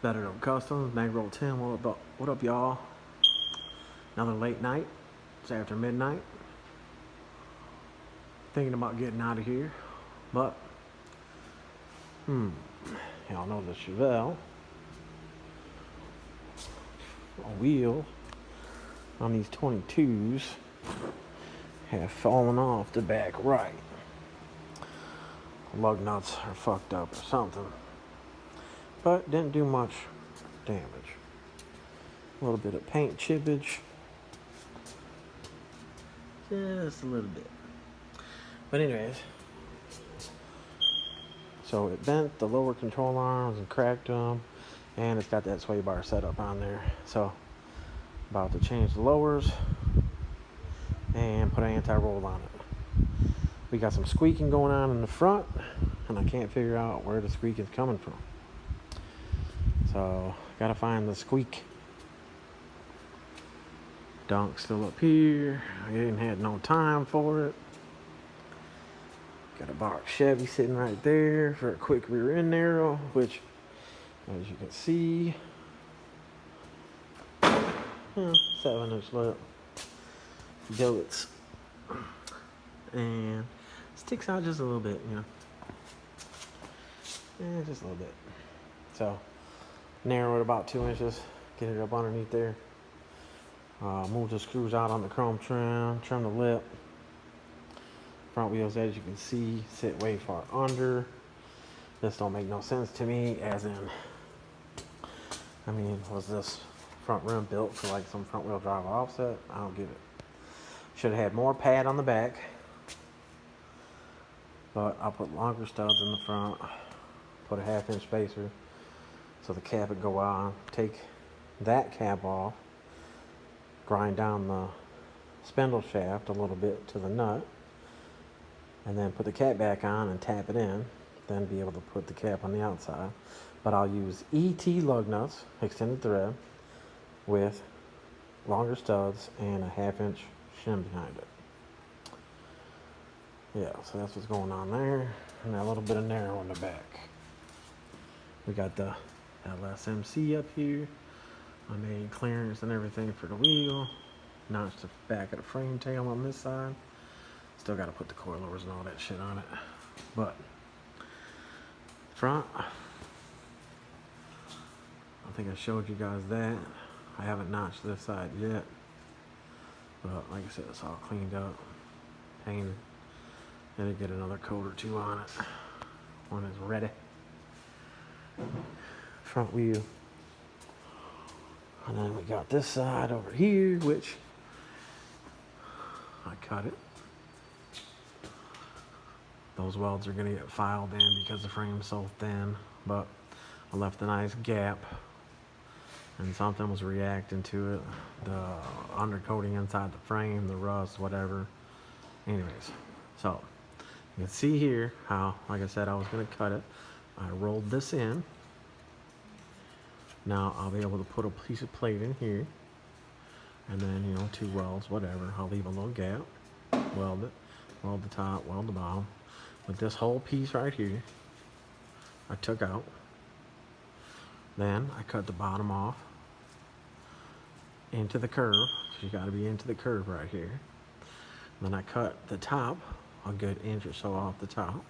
Better Up Customs, Bankroll 10. What up, y'all? Another late night. It's after midnight. Thinking about getting out of here, but y'all know the Chevelle, a wheel on these 22s have fallen off the back right. Lug nuts are fucked up or something, but didn't do much damage. A little bit of paint chippage, just a little bit. But anyways, so it bent the lower control arms and cracked them, and it's got that sway bar setup on there. So about to change the lowers and put an anti-roll on it. We got some squeaking going on in the front, and I can't figure out where the squeak is coming from. So gotta find the squeak. Dunk's still up here. I didn't have no time for it. Got a box Chevy sitting right there for a quick rear end arrow, which, as you can see, 7-inch lip billets, and sticks out just a little bit, you know. Just a little bit. So narrow it about 2 inches, get it up underneath there. Move the screws out on the chrome trim the lip. Front wheels, as you can see, sit way far under. This don't make no sense to me, as in, I mean, was this front rim built for like some front wheel drive offset? I don't get it. Should have had more pad on the back, but I'll put longer studs in the front, put a 1/2-inch spacer so the cap would go on, take that cap off, grind down the spindle shaft a little bit to the nut, and then put the cap back on and tap it in, then be able to put the cap on the outside. But I'll use ET lug nuts, extended thread, with longer studs and a 1/2-inch shim behind it. Yeah, so that's what's going on there. And a little bit of narrow in the back. We got the LSMC up here. I made clearance and everything for the wheel. Notched the back of the frame tail on this side. Still got to put the coilovers and all that shit on it. But front, I think I showed you guys that. I haven't notched this side yet, but like I said, it's all cleaned up, painted. Gonna get another coat or two on it when it's ready. Front wheel. And then we got this side over here, which I cut it. Those welds are gonna get filed in because the frame's so thin, but I left a nice gap and something was reacting to it. The undercoating inside the frame, the rust, whatever. Anyways, so you can see here how, like I said, I was gonna cut it. I rolled this in. Now I'll be able to put a piece of plate in here, and then, you know, 2 welds, whatever. I'll leave a little gap, weld it, weld the top, weld the bottom. With this whole piece right here, I took out. Then I cut the bottom off into the curve, because you got to be into the curve right here. Then I cut the top a good inch or so off the top.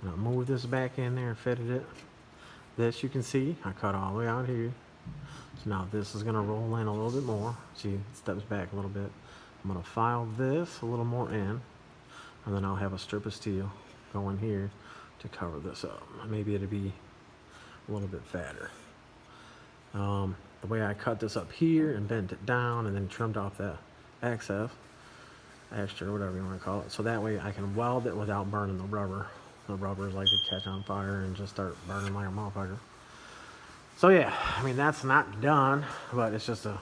And I moved this back in there and fitted it. This, you can see, I cut all the way out here. So now this is going to roll in a little bit more. See, it steps back a little bit. I'm going to file this a little more in, and then I'll have a strip of steel go in here to cover this up. Maybe it'll be a little bit fatter. The way I cut this up here and bent it down and then trimmed off that excess, extra, whatever you want to call it, so that way I can weld it without burning the rubber. The rubbers like to catch on fire and just start burning like a motherfucker. So yeah, I mean, that's not done, but it's just a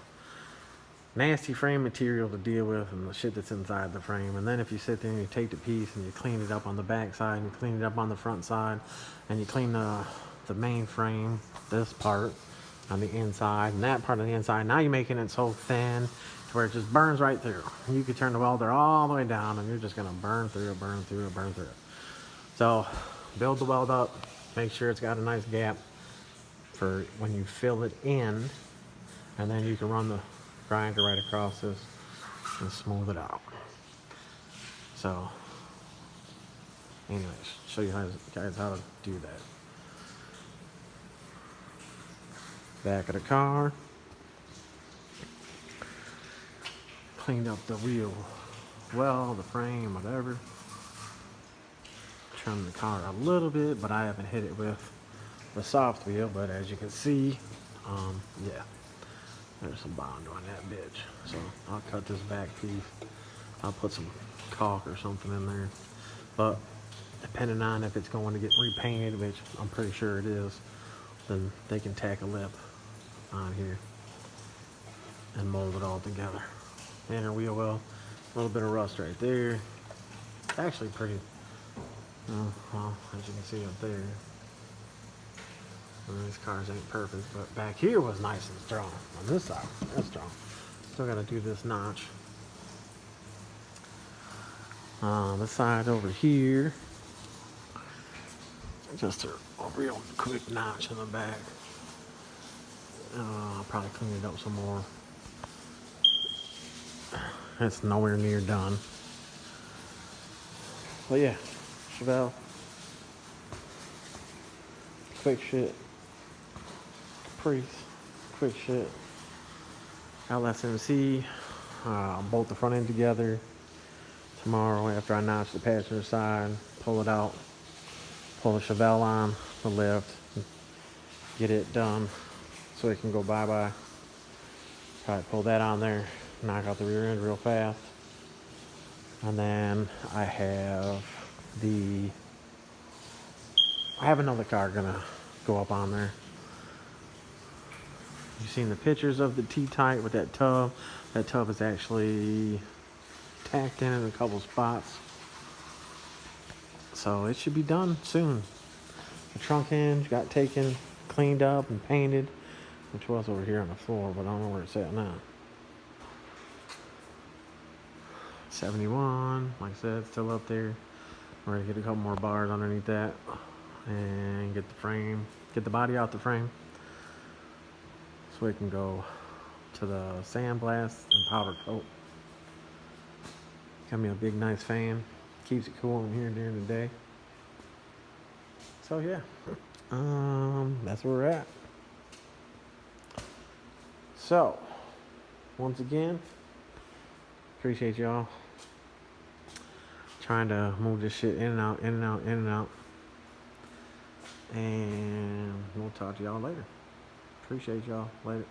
nasty frame material to deal with and the shit that's inside the frame. And then if you sit there and you take the piece and you clean it up on the back side and you clean it up on the front side and you clean the main frame, this part on the inside and that part of the inside, now you're making it so thin to where it just burns right through. You could turn the welder all the way down and you're just gonna burn through it, burn through it, burn through it. So build the weld up, make sure it's got a nice gap for when you fill it in, and then you can run the grinder right across this and smooth it out. So anyways, show you guys how to do that. Back of the car. Cleaned up the wheel well, the frame, whatever. Trimmed the car a little bit, but I haven't hit it with the soft wheel. But as you can see, yeah, there's some bond on that bitch. So I'll cut this back piece. I'll put some caulk or something in there. But depending on if it's going to get repainted, which I'm pretty sure it is, then they can tack a lip on here and mold it all together. Inner wheel well, a little bit of rust right there. Actually pretty, well, as you can see up there. I mean, these cars ain't perfect, but back here was nice and strong. On this side, that's strong. Still gotta do this notch. This side over here, just a real quick notch in the back. I'll probably clean it up some more. It's nowhere near done. But yeah, Chevelle. Quick shit. Caprice. Quick shit. LSMC. Bolt the front end together. Tomorrow after I notch the passenger side, pull it out. Pull the Chevelle on the lift. Get it done so it can go bye-bye. Probably pull that on there. Knock out the rear end real fast. And then I have another car gonna go up on there. You've seen the pictures of the T-Type with that tub. That tub is actually tacked in a couple spots. So it should be done soon. The trunk hinge got taken, cleaned up and painted, which was over here on the floor, but I don't know where it's at now. 71, like I said, still up there. We're gonna get a couple more bars underneath that and get the frame, get the body out the frame so it can go to the sandblast and powder coat. Got me a big nice fan, keeps it cool in here during the day. So yeah, that's where we're at. So once again, appreciate y'all. Trying to move this shit in and out, in and out, in and out. And we'll talk to y'all later. Appreciate y'all. Later.